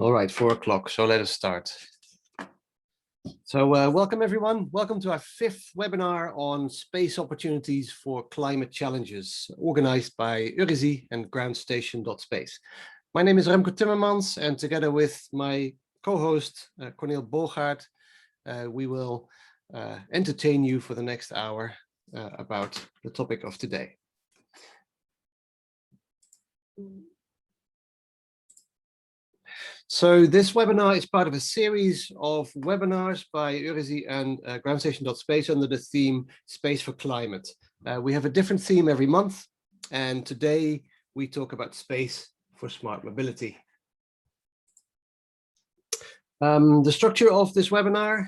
All right, 4 o'clock, so let us start. So welcome everyone. Welcome to our 5th webinar on space opportunities for climate challenges, organized by Eurisy and Groundstation.Space. My name is Remco Timmermans, and together with my co-host Corneel Bogaert, we will entertain you for the next hour about the topic of today. So this webinar is part of a series of webinars by Eurisy and Groundstation.Space under the theme Space for Climate. We have a different theme every month, and today we talk about space for smart mobility. The structure of this webinar,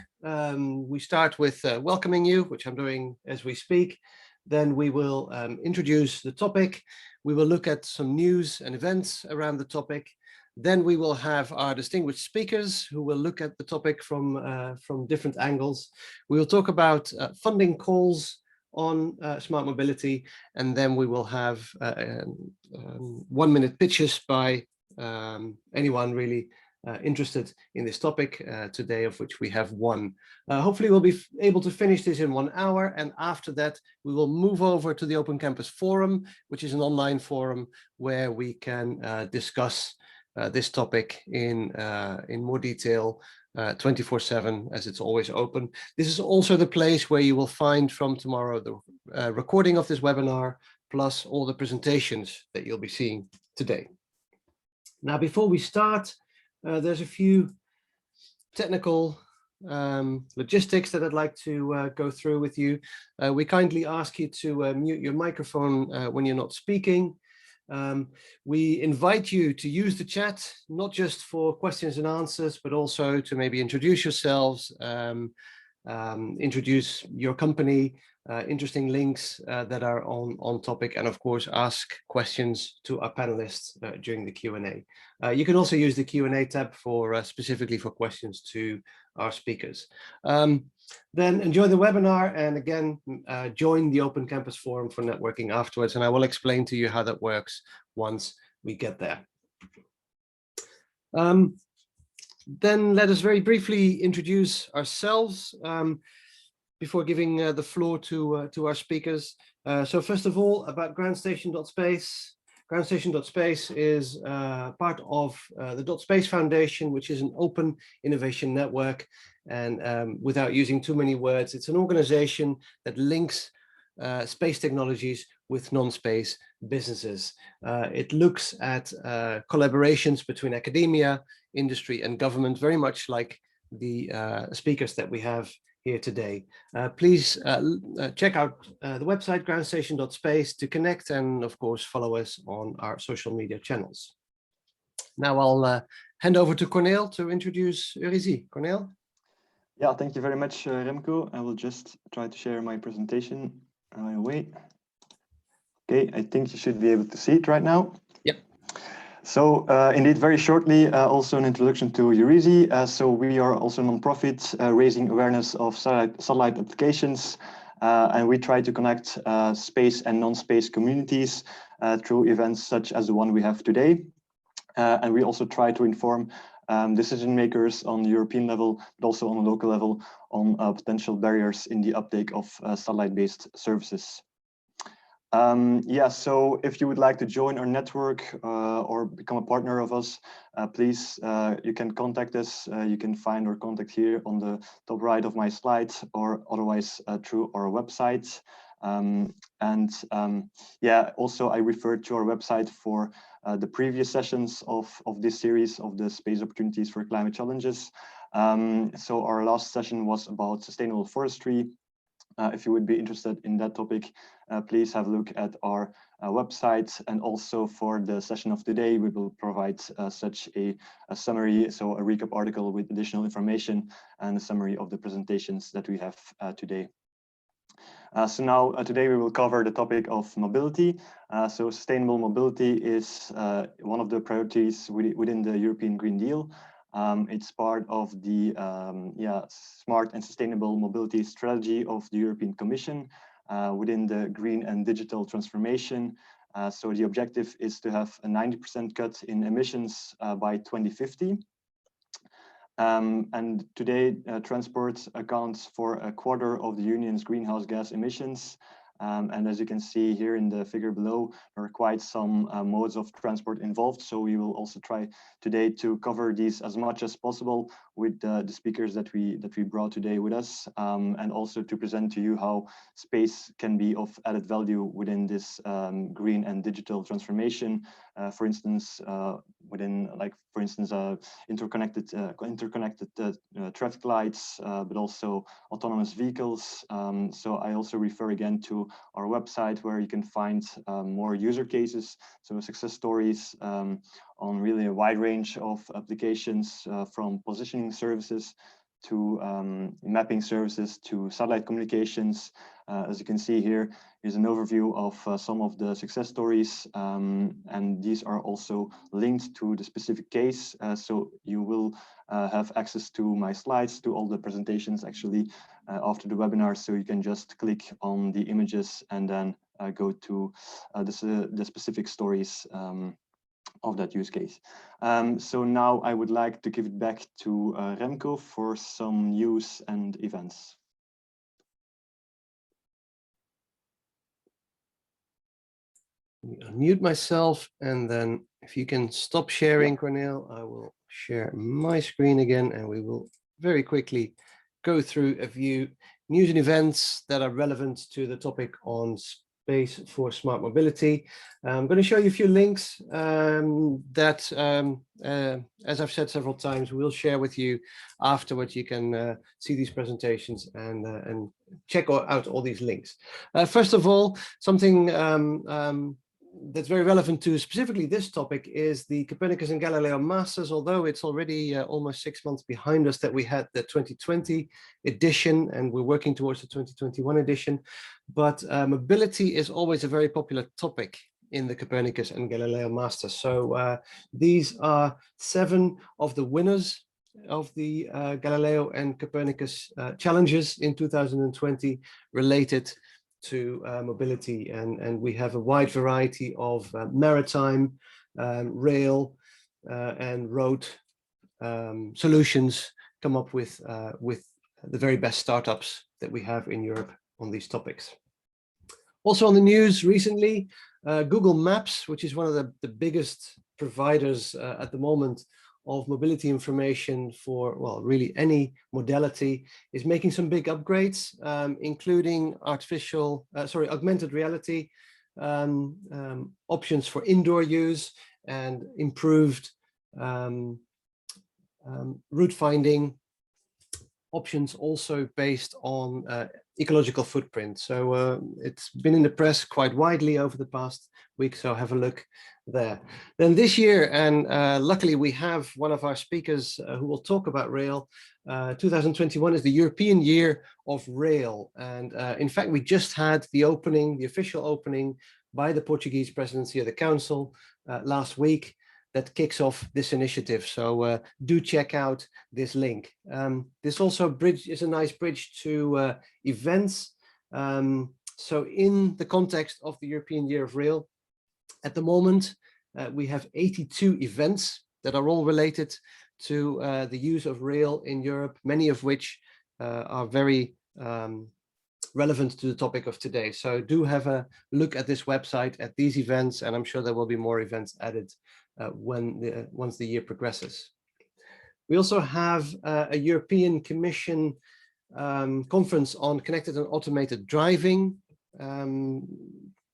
we start with welcoming you, which I'm doing as we speak. Then we will introduce the topic. We will look at some news and events around the topic. Then we will have our distinguished speakers who will look at the topic from different angles. We will talk about funding calls on smart mobility, and then we will have 1-minute pitches by anyone really interested in this topic today, of which we have one. Hopefully we'll be able to finish this in 1 hour, and after that we will move over to the Open Campus Forum, which is an online forum where we can discuss this topic in more detail 24/7, as it's always open. This is also the place where you will find from tomorrow the recording of this webinar, plus all the presentations that you'll be seeing today. Now, before we start, there's a few technical logistics that I'd like to go through with you. We kindly ask you to mute your microphone when you're not speaking. We invite you to use the chat, not just for questions and answers, but also to maybe introduce yourselves, introduce your company, interesting links that are on topic, and of course ask questions to our panelists during the Q&A. You can also use the Q&A tab for specifically for questions to our speakers. Then enjoy the webinar, and again, join the Open Campus Forum for networking afterwards, and I will explain to you how that works once we get there. Then let us very briefly introduce ourselves before giving the floor to our speakers. So first of all, about Groundstation.Space. Groundstation.Space is part of the .Space Foundation, which is an open innovation network. And without using too many words, it's an organization that links space technologies with non-space businesses. It looks at collaborations between academia, industry, and government, very much like the speakers that we have here today. Please check out the website Groundstation.Space to connect, and of course follow us on our social media channels. Now I'll hand over to Corneel to introduce Eurisy. Corneel? Yeah, thank you very much, Remco. I will just try to share my presentation right away. Okay, I think you should be able to see it right now. Yep. So indeed, very shortly, also an introduction to Eurisy. So we are also a non-profit raising awareness of satellite applications, and we try to connect space and non-space communities through events such as the one we have today. And we also try to inform decision makers on the European level, but also on a local level, on potential barriers in the uptake of satellite-based services. Yeah, so if you would like to join our network or become a partner of us, please, you can contact us. You can find our contact here on the top right of my slide, or otherwise through our website. Yeah, also I referred to our website for the previous sessions of this series of the space opportunities for climate challenges. So our last session was about sustainable forestry. If you would be interested in that topic, please have a look at our website. And also for the session of today, we will provide such a summary, so a recap article with additional information and a summary of the presentations that we have today. So now today we will cover the topic of mobility. So sustainable mobility is one of the priorities within the European Green Deal. It's part of the smart and sustainable mobility strategy of the European Commission within the green and digital transformation. So the objective is to have a 90% cut in emissions by 2050. And today, transport accounts for a quarter of the Union's greenhouse gas emissions. And as you can see here in the figure below, there are quite some modes of transport involved. So we will also try today to cover these as much as possible with the speakers that we brought today with us, and also to present to you how space can be of added value within this green and digital transformation. For instance, interconnected traffic lights, but also autonomous vehicles. So I also refer again to our website, where you can find more user cases, so success stories on really a wide range of applications, from positioning services to mapping services to satellite communications. As you can see here, here's an overview of some of the success stories, and these are also linked to the specific case. So you will have access to my slides, to all the presentations actually after the webinar. So you can just click on the images and then go to the specific stories of that use case. So now I would like to give it back to Remco for some news and events. Unmute myself, and then if you can stop sharing, Cornel, I will share my screen again, and we will very quickly go through a few news and events that are relevant to the topic on space for smart mobility. I'm going to show you a few links that, as I've said several times, we'll share with you afterwards. You can see these presentations and check out all these links. First of all, something that's very relevant to specifically this topic is the Copernicus and Galileo Masters, although it's already almost 6 months behind us that we had the 2020 edition, and we're working towards the 2021 edition. But mobility is always a very popular topic in the Copernicus and Galileo Masters. So these are 7 of the winners of the Galileo and Copernicus challenges in 2020 related to mobility, and we have a wide variety of maritime, rail, and road solutions come up with the very best startups that we have in Europe on these topics. Also on the news recently, Google Maps, which is one of the biggest providers at the moment of mobility information for, well, really any modality, is making some big upgrades, including augmented reality, options for indoor use, and improved route finding options, also based on ecological footprint. So it's been in the press quite widely over the past week, so have a look there. Then this year, and luckily we have one of our speakers who will talk about rail. 2021 is the European Year of Rail, and in fact we just had the official opening by the Portuguese presidency of the Council last week that kicks off this initiative. So do check out this link. This also is a nice bridge to events. So in the context of the European Year of Rail, at the moment, we have 82 events that are all related to the use of rail in Europe, many of which are very relevant to the topic of today. So do have a look at this website, at these events, and I'm sure there will be more events added once the year progresses. We also have a European Commission conference on connected and automated driving,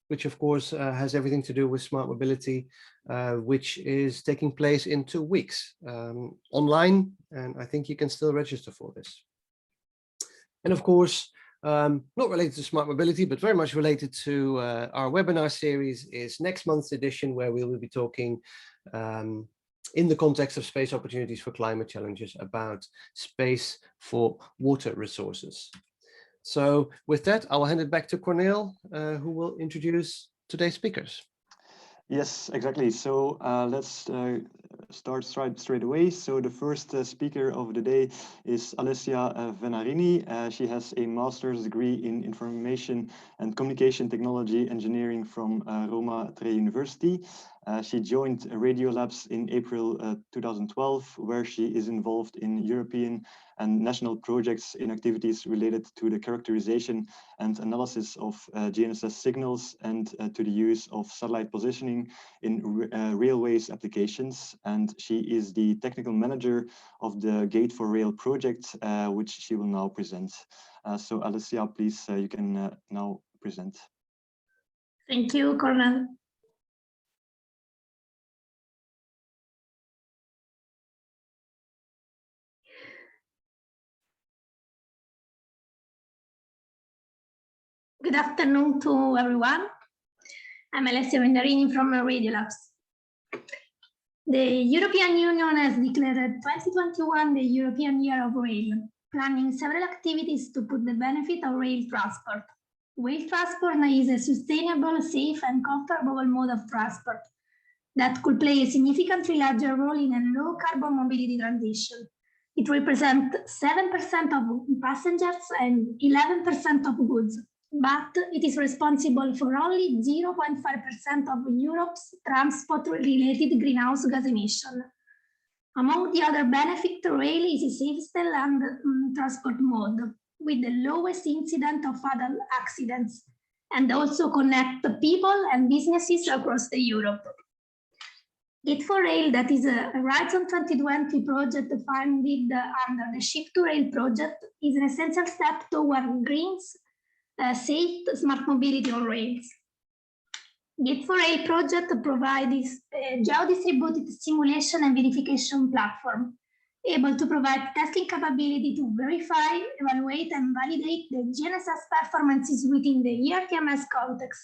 which of course has everything to do with smart mobility, which is taking place in 2 weeks online, and I think you can still register for this. And of course, not related to smart mobility, but very much related to our webinar series is next month's edition, where we will be talking in the context of space opportunities for climate challenges about space for water resources. So with that, I will hand it back to Cornel, who will introduce today's speakers. Yes, exactly. So let's start straight away. So the first speaker of the day is Alessia Venarini. She has a master's degree in information and communication technology engineering from Roma Tre University. She joined Radiolabs in April 2012, where she is involved in European and national projects in activities related to the characterization and analysis of GNSS signals and to the use of satellite positioning in railways applications. And she is the technical manager of the Gate for Rail project, which she will now present. So Alessia, please, you can now present. Thank you, Cornel. Good afternoon to everyone. I'm Alessia Venarini from Radiolabs. The European Union has declared 2021 the European Year of Rail, planning several activities to put the benefit of rail transport. Rail transport is a sustainable, safe, and comfortable mode of transport that could play a significantly larger role in a low-carbon mobility transition. It represents 7% of passengers and 11% of goods, but it is responsible for only 0.5% of Europe's transport-related greenhouse gas emission. Among the other benefits, rail is a safest land transport mode with the lowest incidence of fatal accidents, and also connect people and businesses across Europe. Gate for Rail, that is a Horizon 2020 project funded under the Shift to Rail project, is an essential step toward green, safe, smart mobility on rails. Gate for Rail project provides a geo-distributed simulation and verification platform, able to provide testing capability to verify, evaluate, and validate the GNSS performances within the ERTMS context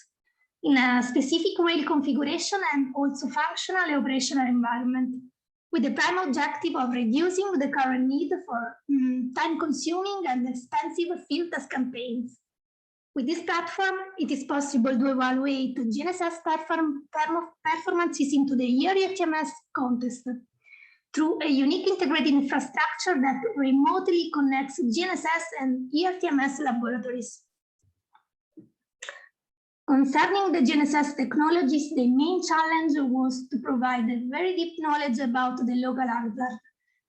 in a specific rail configuration and also functional and operational environment, with the prime objective of reducing the current need for time-consuming and expensive field test campaigns. With this platform, it is possible to evaluate GNSS performances into the ERTMS context through a unique integrated infrastructure that remotely connects GNSS and ERTMS laboratories. Concerning the GNSS technologies, the main challenge was to provide a very deep knowledge about the local hazard,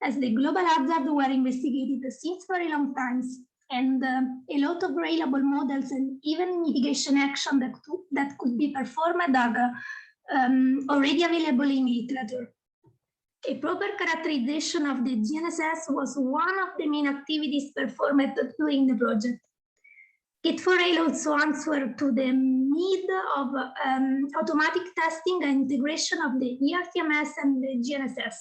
as the global hazards were investigated since very long times, and a lot of reliable models and even mitigation action that could be performed are already available in literature. A proper characterization of the GNSS was one of the main activities performed during the project. Gate for Rail also answered to the need of automatic testing and integration of the ERTMS and the GNSS.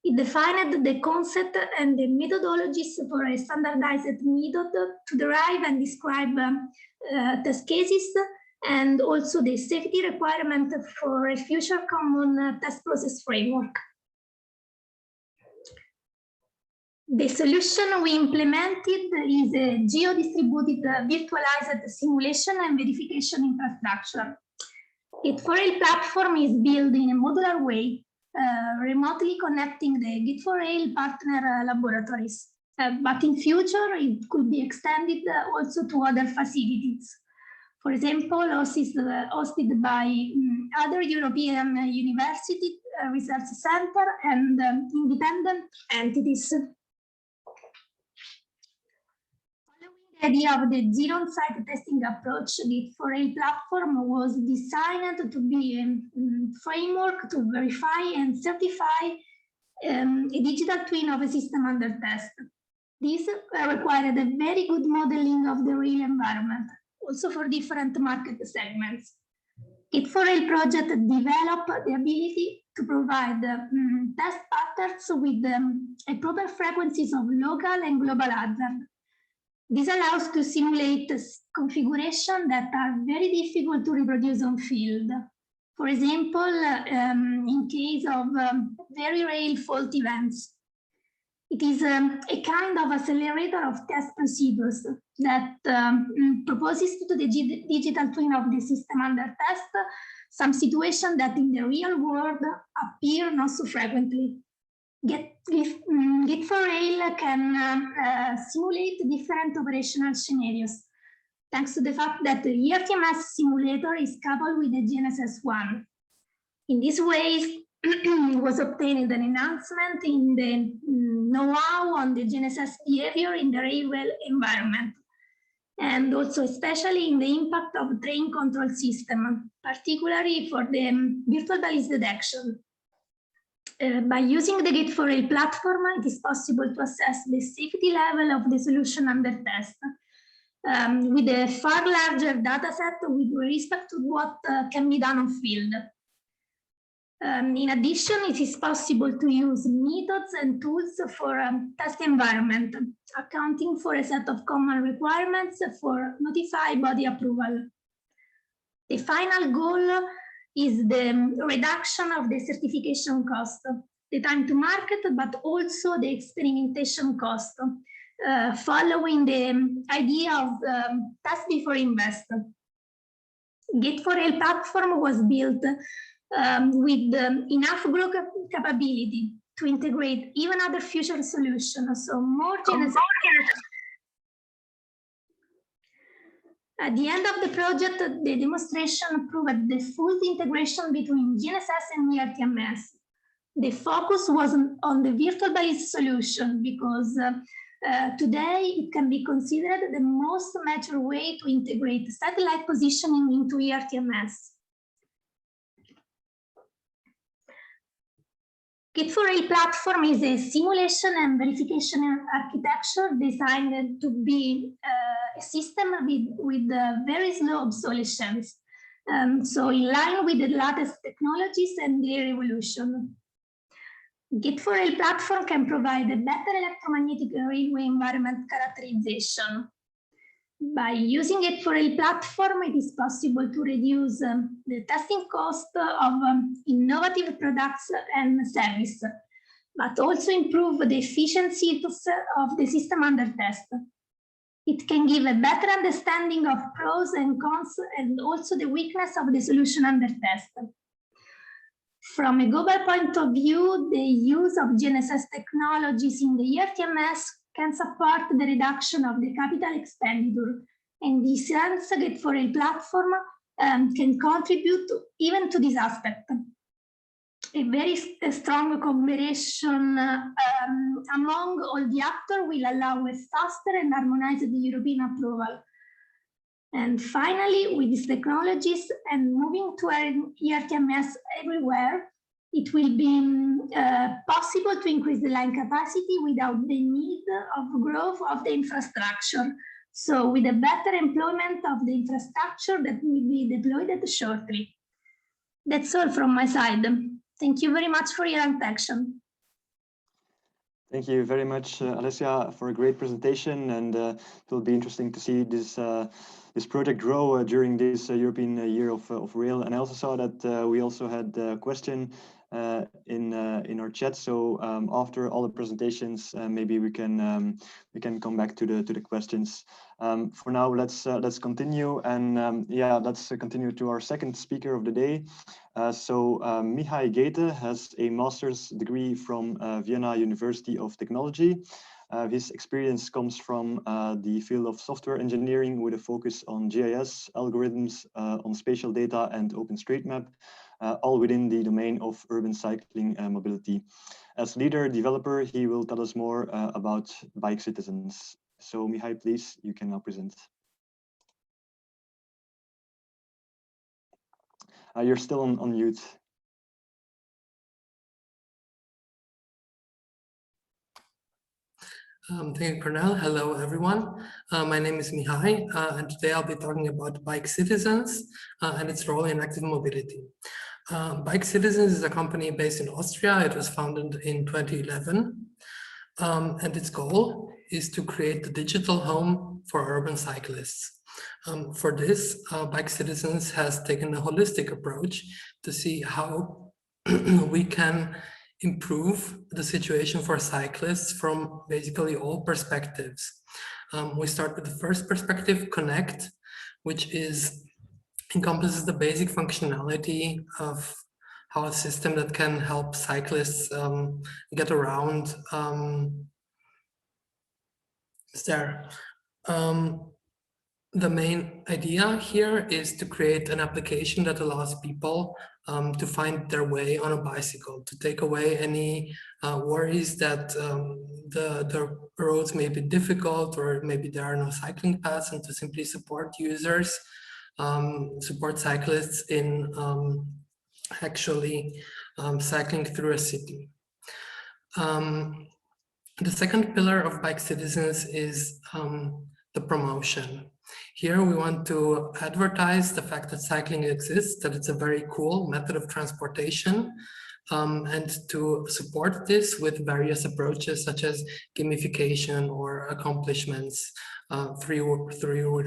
It defined the concept and the methodologies for a standardized method to derive and describe test cases, and also the safety requirement for a future common test process framework. The solution we implemented is a geo-distributed virtualized simulation and verification infrastructure. Gate for Rail platform is built in a modular way, remotely connecting the Gate for Rail partner laboratories. But in future, it could be extended also to other facilities. For example, hosted by other European university research center and independent entities. The idea of the zero-on-site testing approach, the Gate for Rail platform was designed to be a framework to verify and certify a digital twin of a system under test. This required a very good modeling of the rail environment, also for different market segments. Gate for Rail project developed the ability to provide test patterns with a proper frequencies of local and global hazard. This allows to simulate configurations that are very difficult to reproduce on field. For example, in case of very rare fault events. It is a kind of accelerator of test procedures that proposes to the digital twin of the system under test some situations that in the real world appear not so frequently. Gate for Rail can simulate different operational scenarios, thanks to the fact that the ERTMS simulator is coupled with the GNSS one. In this way, was obtained an enhancement in the know-how on the GNSS behavior in the railway environment, and also especially in the impact of train control system, particularly for the virtual balance detection. By using the Gate4Rail platform, it is possible to assess the safety level of the solution under test with a far larger data set with respect to what can be done on field. In addition, it is possible to use methods and tools for test environment, accounting for a set of common requirements for notified body approval. The final goal is the reduction of the certification cost, the time to market, but also the experimentation cost, following the idea of test before invest. Gate4Rail platform was built with enough growth capability to integrate even other future solutions, so more GNSS. At the end of the project, the demonstration proved the full integration between GNSS and ERTMS. The focus was on the virtual balance solution because today it can be considered the most mature way to integrate satellite positioning into ERTMS. Gate4Rail platform is a simulation and verification architecture designed to be a system with very slow obsolescence, so in line with the latest technologies and their evolution. Gate4Rail platform can provide a better electromagnetic railway environment characterization. By using Gate4Rail platform, it is possible to reduce the testing cost of innovative products and service, but also improve the efficiency of the system under test. It can give a better understanding of pros and cons and also the weakness of the solution under test. From a global point of view, the use of GNSS technologies in the ERTMS can support the reduction of the capital expenditure, and in this sense, Gate4Rail platform can contribute even to this aspect. A very strong cooperation among all the actors will allow a faster and harmonized European approval. And finally, with these technologies and moving to ERTMS everywhere, it will be possible to increase the line capacity without the need of growth of the infrastructure. So with a better employment of the infrastructure that will be deployed shortly. That's all from my side. Thank you very much for your attention. Thank you very much, Alessia, for a great presentation, and it will be interesting to see this project grow during this European Year of Rail. And I also saw that we also had a question in our chat. So after all the presentations, maybe we can come back to the questions. For now, let's continue, and yeah, let's continue to our second speaker of the day. So Mihai Gete has a master's degree from Vienna University of Technology. His experience comes from the field of software engineering with a focus on GIS, algorithms, on spatial data and OpenStreetMap, all within the domain of urban cycling and mobility. As leader developer, he will tell us more about Bike Citizens. So Mihai, please, you can now present. You're still on mute. Thank you, Cornel. Hello, everyone. My name is Mihai, and today I'll be talking about Bike Citizens and its role in active mobility. Bike Citizens is a company based in Austria. It was founded in 2011, and its goal is to create the digital home for urban cyclists. For this, Bike Citizens has taken a holistic approach to see how we can improve the situation for cyclists from basically all perspectives. We start with the first perspective, connect, which encompasses the basic functionality of how a system that can help cyclists get around is there. The main idea here is to create an application that allows people to find their way on a bicycle, to take away any worries that the roads may be difficult or maybe there are no cycling paths, and to simply support users, support cyclists in actually cycling through a city. The second pillar of Bike Citizens is the promotion. Here we want to advertise the fact that cycling exists, that it's a very cool method of transportation, and to support this with various approaches such as gamification or accomplishments through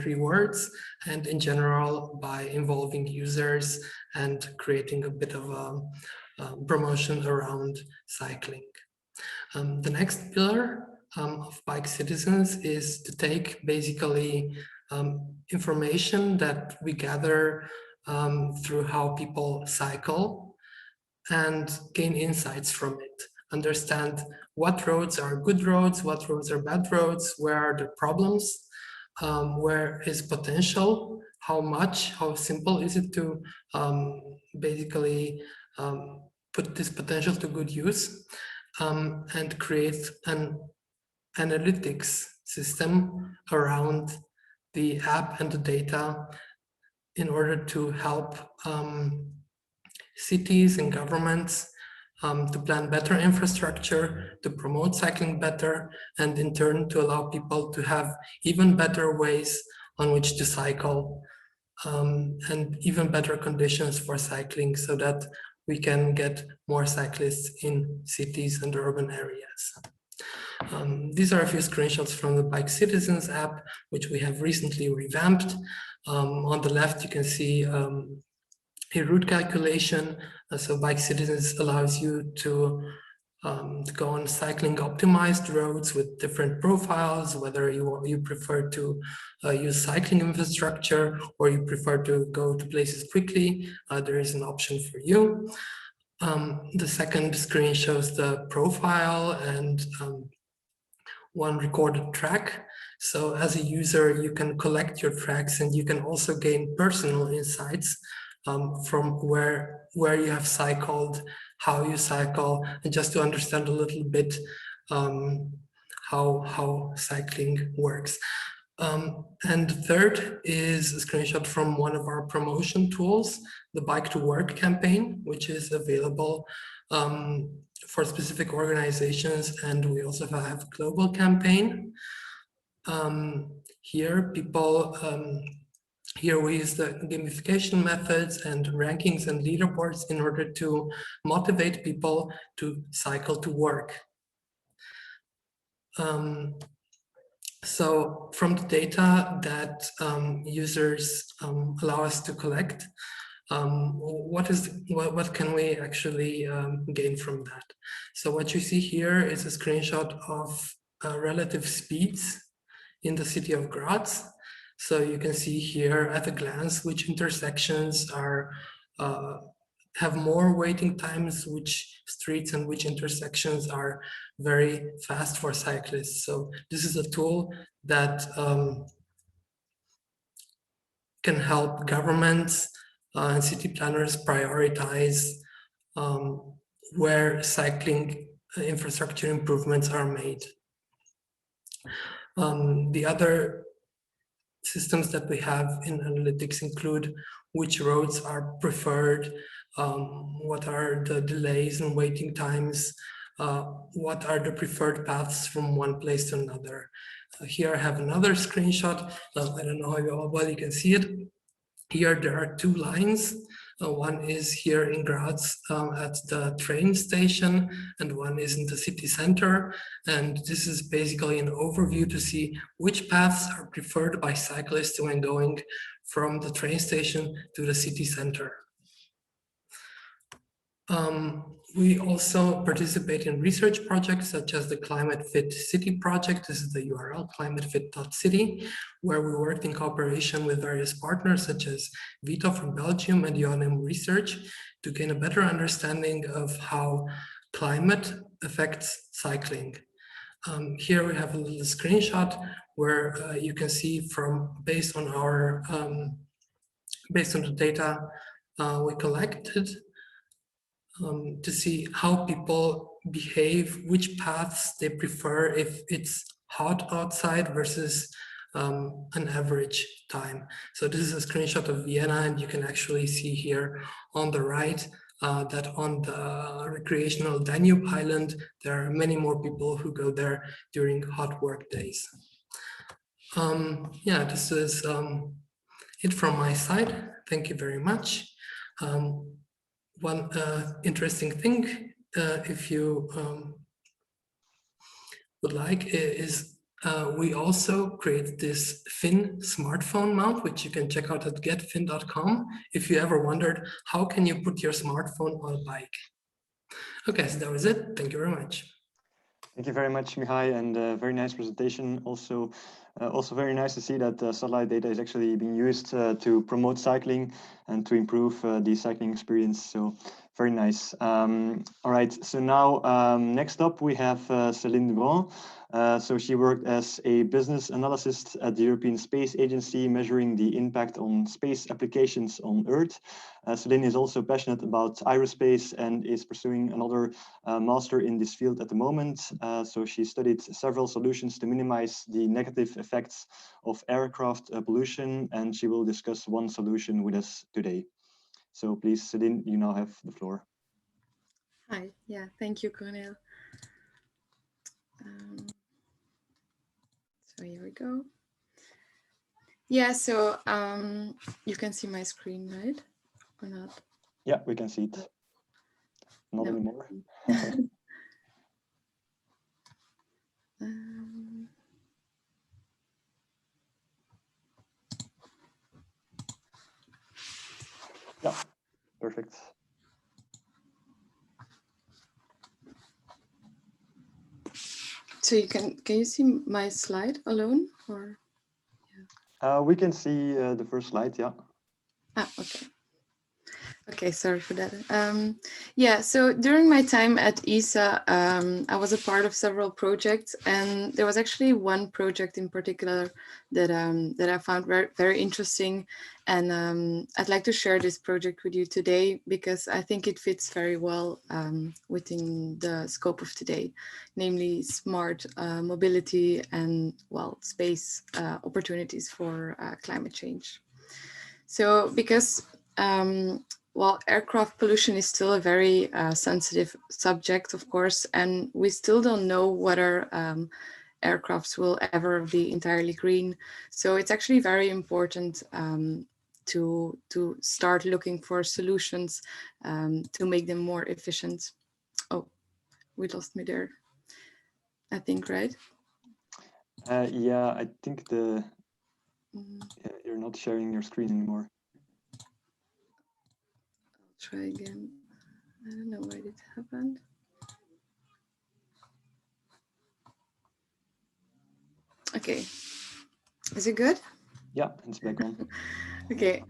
rewards, and in general by involving users and creating a bit of a promotion around cycling. The next pillar of Bike Citizens is to take basically information that we gather through how people cycle and gain insights from it. Understand what roads are good roads, what roads are bad roads, where are the problems, where is potential, how simple is it to basically put this potential to good use, and create an analytics system around the app and the data in order to help cities and governments to plan better infrastructure, to promote cycling better, and in turn to allow people to have even better ways on which to cycle, and even better conditions for cycling so that we can get more cyclists in cities and urban areas. These are a few screenshots from the Bike Citizens app, which we have recently revamped. On the left, you can see a route calculation. So Bike Citizens allows you to go on cycling optimized roads with different profiles, whether you prefer to use cycling infrastructure or you prefer to go to places quickly, there is an option for you. The second screen shows the profile and one recorded track. So as a user, you can collect your tracks and you can also gain personal insights from where you have cycled, how you cycle, and just to understand a little bit how cycling works. And third is a screenshot from one of our promotion tools, the Bike to Work campaign, which is available for specific organizations, and we also have a global campaign. Here we use the gamification methods and rankings and leaderboards in order to motivate people to cycle to work. So from the data that users allow us to collect, what can we actually gain from that? So what you see here is a screenshot of relative speeds in the city of Graz. So you can see here at a glance which intersections are have more waiting times, which streets and which intersections are very fast for cyclists. So this is a tool that can help governments and city planners prioritize where cycling infrastructure improvements are made. The other systems that we have in analytics include which roads are preferred, what are the delays and waiting times, what are the preferred paths from one place to another. Here I have another screenshot. I don't know how well you can see it. Here there are two lines. One is here in Graz at the train station, and one is in the city center. And this is basically an overview to see which paths are preferred by cyclists when going from the train station to the city center. We also participate in research projects such as the Climate Fit City project. This is the URL, climatefit.city, where we worked in cooperation with various partners such as Vito from Belgium and UNM Research to gain a better understanding of how climate affects cycling. Here we have a little screenshot where you can see based on the data we collected, to see how people behave, which paths they prefer if it's hot outside versus an average time. So this is a screenshot of Vienna, and you can actually see here on the right that on the recreational Danube Island, there are many more people who go there during hot work days. Yeah, this is it from my side. Thank you very much. One interesting thing, if you would like, is we also create this Fin smartphone mount, which you can check out at getfin.com if you ever wondered how can you put your smartphone on a bike. Okay, so that was it. Thank you very much. Thank you very much, Mihai, and very nice presentation. Also very nice to see that satellite data is actually being used to promote cycling and to improve the cycling experience. So very nice. All right, so now next up we have Celine De Gaulle. So she worked as a business analyst at the European Space Agency, measuring the impact on space applications on Earth. Celine is also passionate about aerospace and is pursuing another master in this field at the moment. So she studied several solutions to minimize the negative effects of aircraft pollution, and she will discuss one solution with us today. So please, Celine, you now have the floor. Hi, yeah, thank you, Cornel. So here we go. Yeah, so you can see my screen, right? Or not? Yeah, we can see it. Not anymore. Yeah, perfect. So you can you see my slide alone, or? Yeah. We can see the first slide, yeah. Ah, okay. Okay, sorry for that. Yeah, so during my time at ESA, I was a part of several projects, and there was actually one project in particular that that I found very, very interesting, and I'd like to share this project with you today because I think it fits very well within the scope of today, namely smart mobility and, well, space opportunities for climate change. So because well, aircraft pollution is still a very sensitive subject, of course, and we still don't know whether aircrafts will ever be entirely green. So it's actually very important to start looking for solutions to make them more efficient. Oh, we lost me there, I think, right? Yeah, I think you're not sharing your screen anymore. Try again. I don't know why it happened. Okay, is it good? Yeah, it's back on. Okay,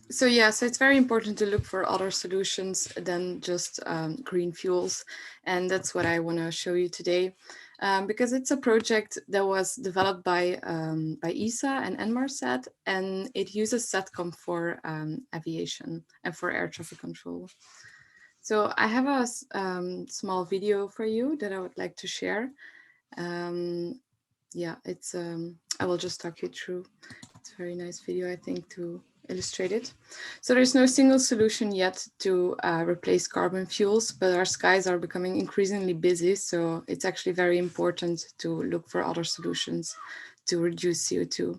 so yeah, so it's very important to look for other solutions than just green fuels, and that's what I want to show you today, because it's a project that was developed by ESA and Inmarsat, and it uses SATCOM for aviation and for air traffic control. So I have a small video for you that I would like to share. Yeah, it's I will just talk you through. It's a very nice video, I think, to illustrate it. So there's no single solution yet to replace carbon fuels, but our skies are becoming increasingly busy. So it's actually very important to look for other solutions to reduce CO2.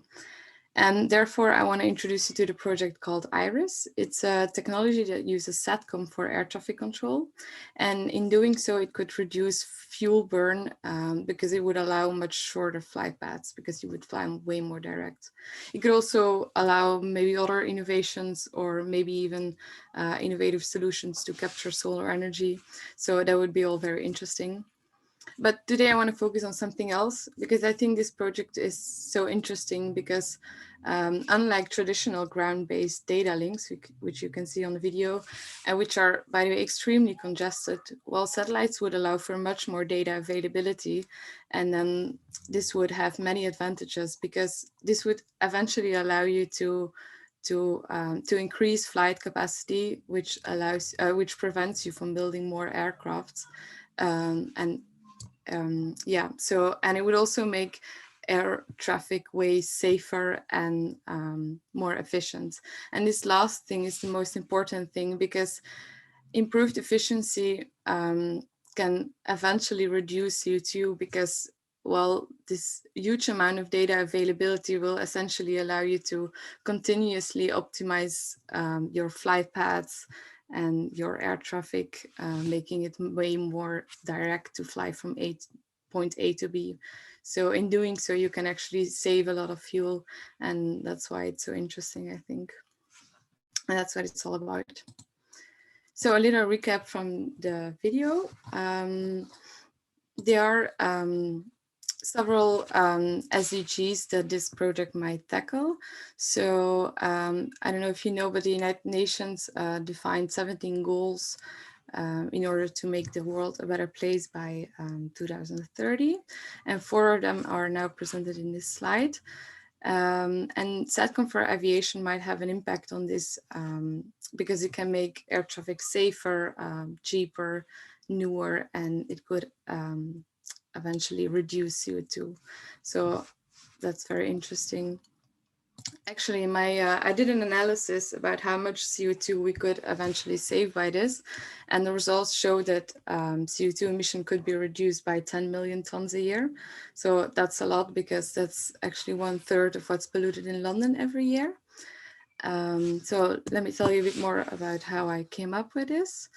And therefore, I want to introduce you to the project called Iris. It's a technology that uses SATCOM for air traffic control. And in doing so, it could reduce fuel burn because it would allow much shorter flight paths because you would fly way more direct. It could also allow maybe other innovations or maybe even innovative solutions to capture solar energy. So that would be all very interesting. But today I want to focus on something else because I think this project is so interesting because unlike traditional ground-based data links, which you can see on the video, and which are, by the way, extremely congested, well, satellites would allow for much more data availability. And then this would have many advantages because this would eventually allow you to to increase flight capacity, which prevents you from building more aircrafts, and it would also make air traffic way safer and more efficient. And this last thing is the most important thing, because improved efficiency can eventually reduce CO2, because, well, this huge amount of data availability will essentially allow you to continuously optimize your flight paths and your air traffic, making it way more direct to fly from point A to B. So in doing so, you can actually save a lot of fuel, and that's why it's so interesting, I think. And that's what it's all about. So a little recap from the video. There are several SDGs that this project might tackle. So I don't know if you know, but the United Nations defined 17 goals in order to make the world a better place by 2030. And 4 of them are now presented in this slide. And SATCOM for aviation might have an impact on this, because it can make air traffic safer, cheaper, newer, and it could eventually reduce CO2. So that's very interesting. Actually, I did an analysis about how much CO2 we could eventually save by this, and the results show that CO2 emission could be reduced by 10 million tons a year. So that's a lot, because that's actually 1/3 of what's polluted in London every year. So let me tell you a bit more about how I came up with this.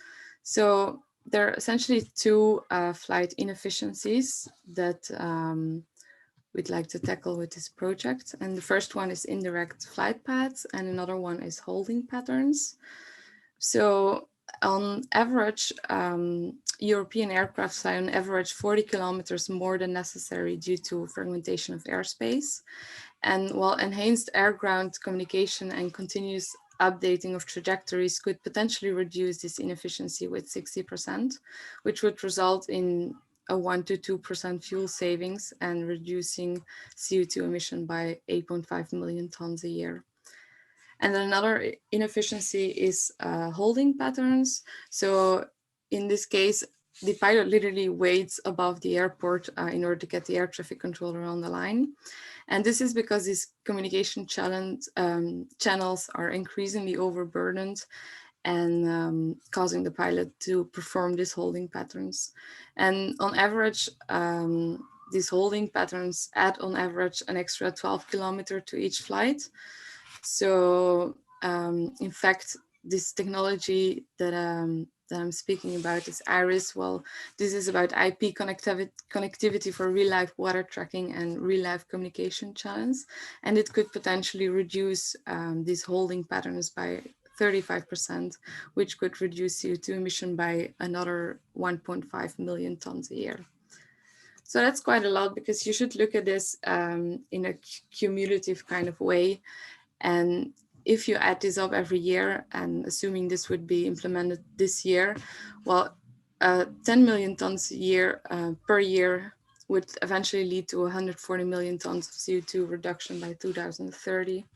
So there are essentially 2 flight inefficiencies that we'd like to tackle with this project. And the first one is indirect flight paths, and another one is holding patterns. So on average, European aircraft fly on average 40 kilometers more than necessary due to fragmentation of airspace. And while enhanced air-ground communication and continuous updating of trajectories could potentially reduce this inefficiency with 60%, which would result in a 1 to 2% fuel savings and reducing CO2 emission by 8.5 million tons a year. And then another inefficiency is holding patterns. So in this case, the pilot literally waits above the airport in order to get the air traffic controller on the line. And this is because these communication channels are increasingly overburdened and causing the pilot to perform these holding patterns. And on average, these holding patterns add on average an extra 12 kilometers to each flight. So in fact, this technology that I'm speaking about is Iris. Well, this is about IP connectivity for real-life water tracking and real-life communication channels. And it could potentially reduce these holding patterns by 35%, which could reduce CO2 emission by another 1.5 million tons a year. So that's quite a lot, because you should look at this in a cumulative kind of way. And if you add this up every year, and assuming this would be implemented this year, well, 10 million tons a year per year would eventually lead to 140 million tons of CO2 reduction by 2030.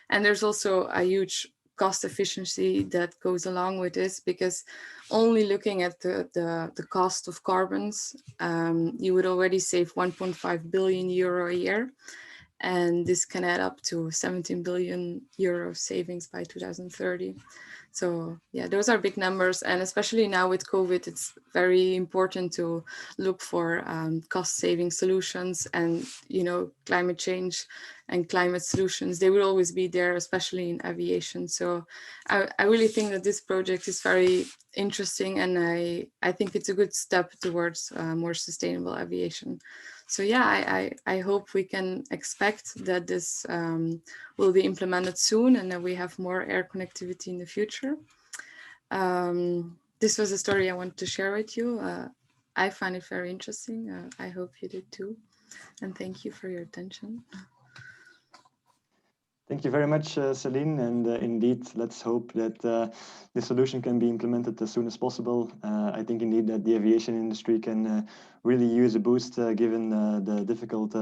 And there's also a huge cost efficiency that goes along with this, because only looking at the cost of carbons, you would already save 1.5 billion euro a year. And this can add up to 17 billion euro savings by 2030. So yeah, those are big numbers. And especially now with COVID, it's very important to look for cost saving solutions, and, you know, climate change and climate solutions, they will always be there, especially in aviation. So I really think that this project is very interesting, and I think it's a good step towards more sustainable aviation. So yeah, I hope we can expect that this will be implemented soon, and that we have more air connectivity in the future. This was a story I wanted to share with you. I find it very interesting. I hope you did too. And thank you for your attention. Thank you very much, Celine. And indeed, let's hope that the solution can be implemented as soon as possible. I think indeed that the aviation industry can really use a boost given the difficult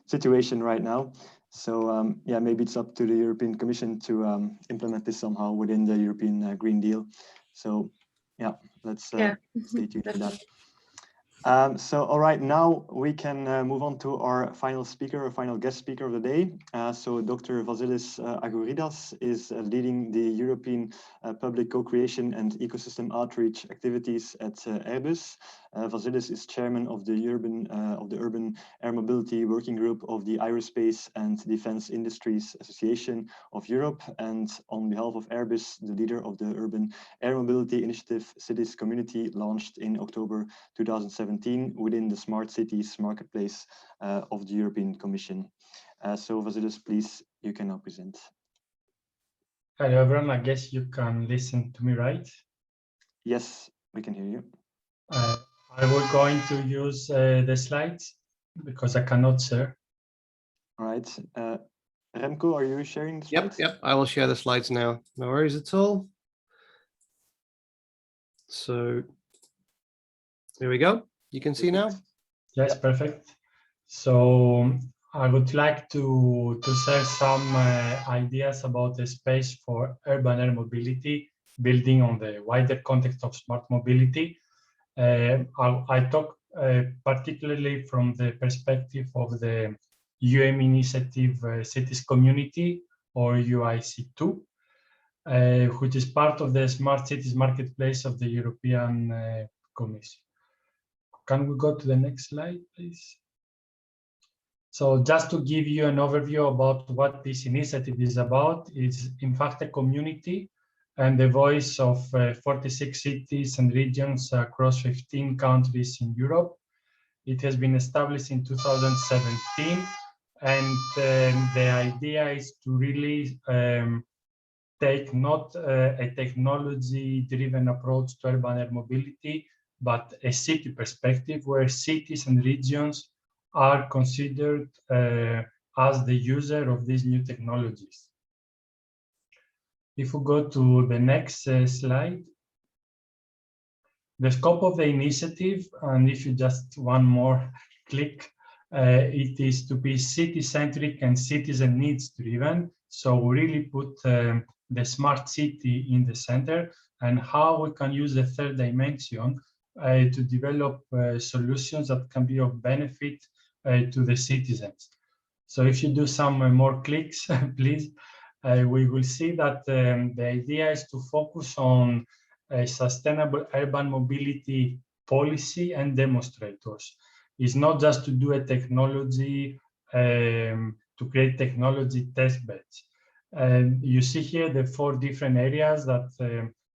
situation right now. So yeah, maybe it's up to the European Commission to implement this somehow within the European Green Deal. So yeah, let's stay tuned for that. So, all right, now we can move on to our final speaker, or final guest speaker of the day. So Dr. Vasilis Agouridas is leading the European Public Co-Creation and Ecosystem Outreach activities at Airbus. Vasilis is chairman of the Urban Air Mobility Working Group of the Aerospace and Defense Industries Association of Europe, and on behalf of Airbus, the leader of the Urban Air Mobility Initiative Cities Community, launched in October 2017 within the Smart Cities Marketplace of the European Commission. So Vasilis, please, you can now present. Hello everyone, I guess you can listen to me, right? Yes, we can hear you. I will going to use the slides because I cannot share. All right. Remco, are you sharing the slides? Yep, I will share the slides now. No worries at all. So here we go. You can see now? Yes, perfect. So I would like to share some ideas about the space for urban air mobility, building on the wider context of smart mobility. I talk particularly from the perspective of the initiative Cities Community, or UIC2, which is part of the Smart Cities Marketplace of the European Commission. Can we go to the next slide, please? So just to give you an overview about what this initiative is about, it's in fact a community and the voice of 46 cities and regions across 15 countries in Europe. It has been established in 2017, and the idea is to really take not a technology-driven approach to urban air mobility, but a city perspective where cities and regions are considered as the user of these new technologies. If we go to the next slide, the scope of the initiative, and if you just one more click, it is to be city-centric and citizen needs-driven. So we really put the smart city in the center, and how we can use the third dimension to develop solutions that can be of benefit to the citizens. So if you do some more clicks, please, we will see that the idea is to focus on a sustainable urban mobility policy and demonstrators. It's not just to do a technology, to create technology test beds. You see here the 4 different areas that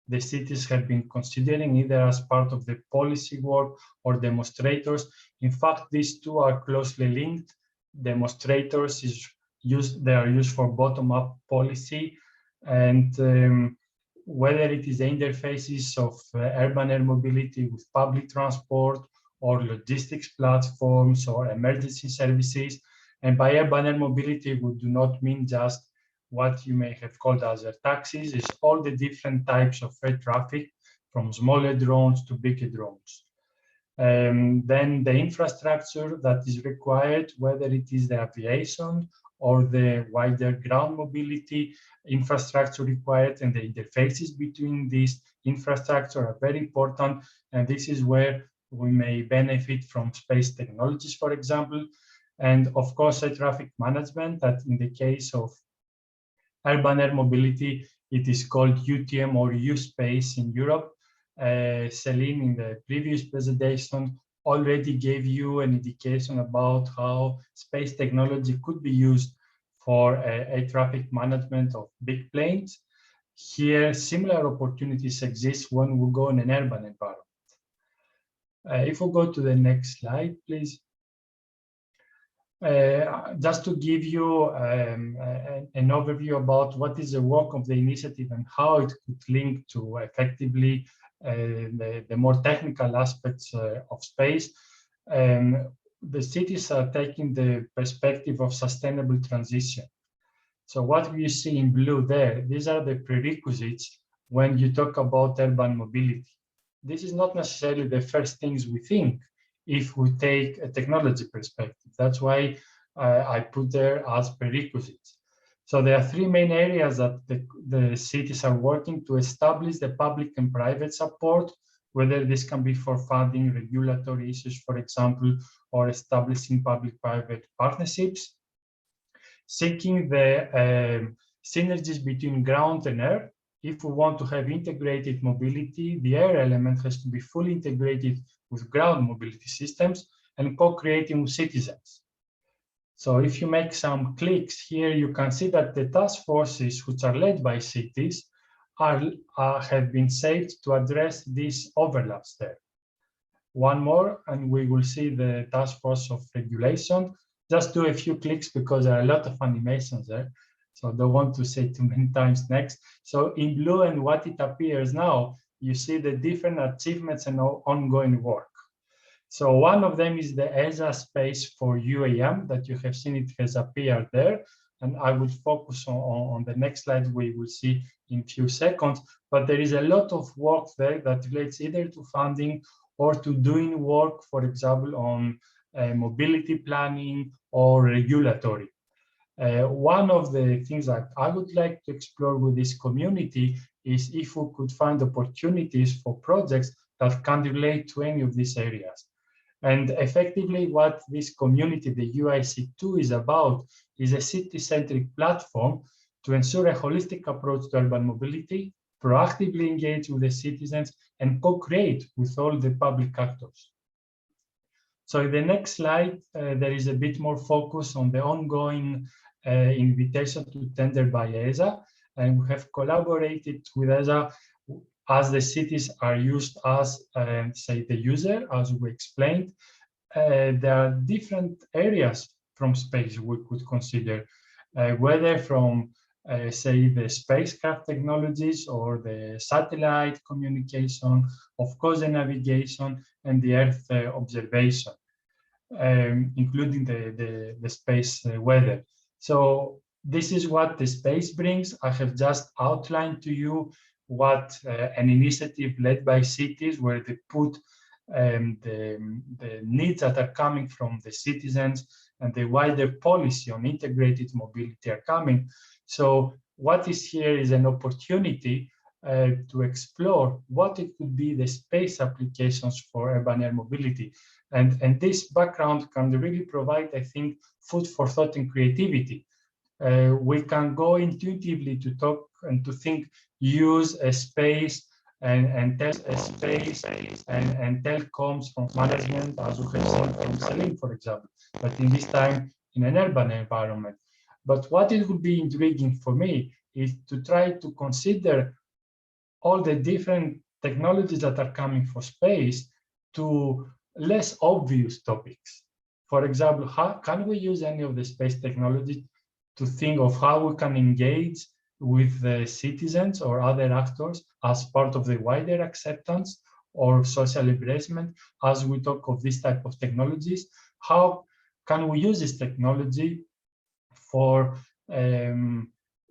the cities have been considering, either as part of the policy work or demonstrators. In fact, these two are closely linked. Demonstrators they are used for bottom-up policy, and whether it is the interfaces of urban air mobility with public transport or logistics platforms or emergency services. And by urban air mobility, we do not mean just what you may have called as taxis. It's all the different types of air traffic, from smaller drones to bigger drones. Then the infrastructure that is required, whether it is the aviation or the wider ground mobility infrastructure required, and the interfaces between these infrastructure are very important. And this is where we may benefit from space technologies, for example, and of course, air traffic management, that in the case of urban air mobility, it is called UTM or U-Space in Europe. Celine, in the previous presentation, already gave you an indication about how space technology could be used for air traffic management of big planes. Here, similar opportunities exist when we go in an urban environment. If we go to the next slide, please. Just to give you an overview about what is the work of the initiative and how it could link to effectively the more technical aspects of space. The cities are taking the perspective of sustainable transition. So what you see in blue there, these are the prerequisites when you talk about urban mobility. This is not necessarily the first things we think if we take a technology perspective. That's why I put there as prerequisites. So there are three main areas that the cities are working to establish the public and private support, whether this can be for funding regulatory issues, for example, or establishing public-private partnerships. Seeking the synergies between ground and air. If we want to have integrated mobility, the air element has to be fully integrated with ground mobility systems and co-creating with citizens. So if you make some clicks here, you can see that the task forces, which are led by cities, have been saved to address these overlaps there. One more, and we will see the task force of regulation. Just do a few clicks because there are a lot of animations there. So I don't want to say too many times next. So in blue and what it appears now, you see the different achievements and ongoing work. So one of them is the ESA space for UAM that you have seen, it has appeared there. And I will focus on the next slide we will see in a few seconds. But there is a lot of work there that relates either to funding or to doing work, for example, on mobility planning or regulatory. One of the things that I would like to explore with this community is if we could find opportunities for projects that can relate to any of these areas. And effectively what this community, the UIC2, is about is a city-centric platform to ensure a holistic approach to urban mobility, proactively engage with the citizens, and co-create with all the public actors. So in the next slide, there is a bit more focus on the ongoing invitation to tender by ESA, and we have collaborated with ESA as the cities are used as, say, the user, as we explained. There are different areas from space we could consider, whether from, say, the spacecraft technologies or the satellite communication, of course, the navigation and the Earth observation, including the space weather. So this is what the space brings. I have just outlined to you what an initiative led by cities, where they put the needs that are coming from the citizens and the wider policy on integrated mobility are coming. So what is here is an opportunity to explore what it could be the space applications for urban air mobility. And this background can really provide, I think, food for thought and creativity. We can go intuitively to talk and to think, use a space and telecoms from management, as we have seen from Celine, for example, but in this time in an urban environment. But what it would be intriguing for me is to try to consider all the different technologies that are coming for space to less obvious topics. For example, how can we use any of the space technology to think of how we can engage with the citizens or other actors as part of the wider acceptance or social embracement as we talk of this type of technologies? How can we use this technology for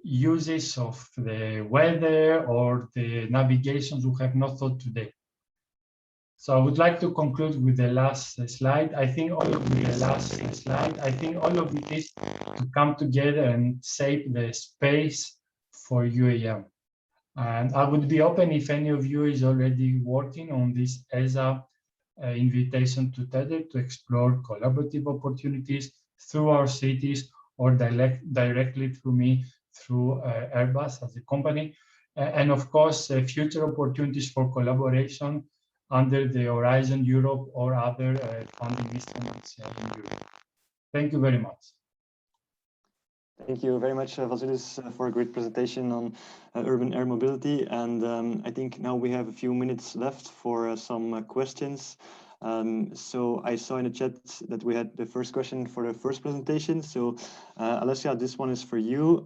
uses of the weather or the navigations we have not thought today? So I would like to conclude with the last slide. I think all of it is to come together and shape the space for UAM. And I would be open if any of you is already working on this ESA invitation to tender to explore collaborative opportunities through our cities or directly through me, through Airbus as a company. And of course, future opportunities for collaboration under the Horizon Europe or other funding instruments in Europe. Thank you very much. Thank you very much, Vasilis, for a great presentation on urban air mobility. And I think now we have a few minutes left for some questions. So I saw in the chat that we had the first question for the first presentation. So Alessia, this one is for you.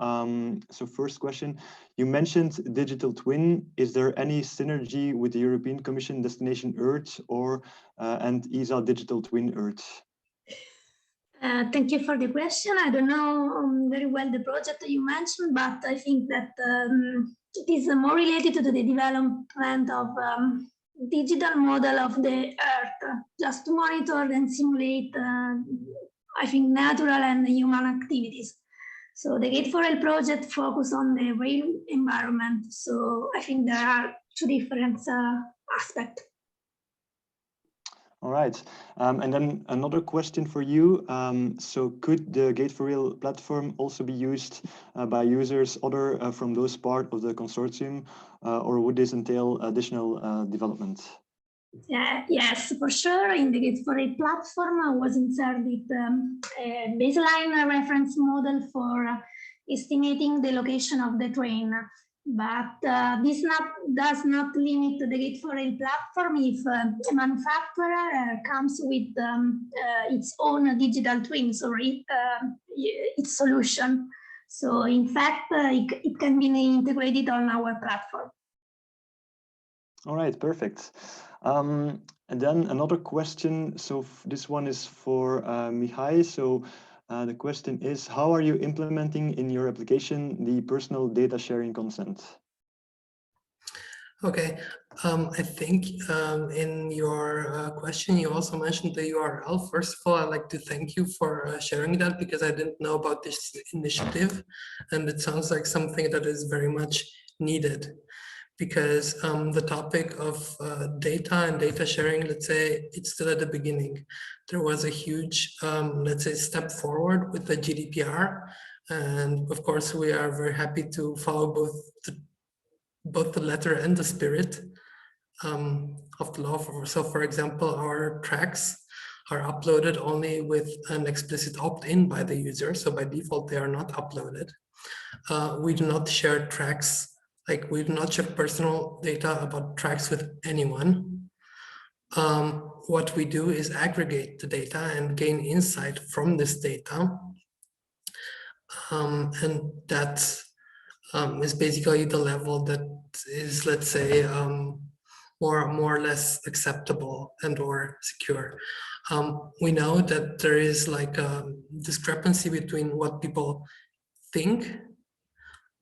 So first question, you mentioned digital twin. Is there any synergy with the European Commission Destination Earth or and ESA Digital Twin Earth? Thank you for the question. I don't know very well the project that you mentioned, but I think that it is more related to the development of digital model of the Earth, just to monitor and simulate I think, natural and human activities. So the Gate4Rail project focus on the rail environment. So I think there are two different aspects. All right, and then another question for you. So could the Gate4Rail platform also be used by users other from those part of the consortium, or would this entail additional development? Yes, for sure. In the Gate4Rail platform was inserted a baseline reference model for estimating the location of the train. But this does not limit the Gate4Rail platform if a manufacturer comes with its own digital twins or its solution. So in fact, it can be integrated on our platform. All right, perfect. And then another question. So this one is for Mihai. So the question is, how are you implementing in your application the personal data sharing consent? Okay, I think in your question, you also mentioned the URL. First of all, I'd like to thank you for sharing that, because I didn't know about this initiative, and it sounds like something that is very much needed, because the topic of data and data sharing, let's say, it's still at the beginning. There was a huge, let's say, step forward with the GDPR, and of course, we are very happy to follow both the letter and the spirit of the law. So for example, our tracks are uploaded only with an explicit opt-in by the user. So by default, they are not uploaded. We do not share tracks, like we do not share personal data about tracks with anyone. What we do is aggregate the data and gain insight from this data. And that is basically the level that is, let's say, more or less acceptable and or secure. We know that there is like a discrepancy between what people think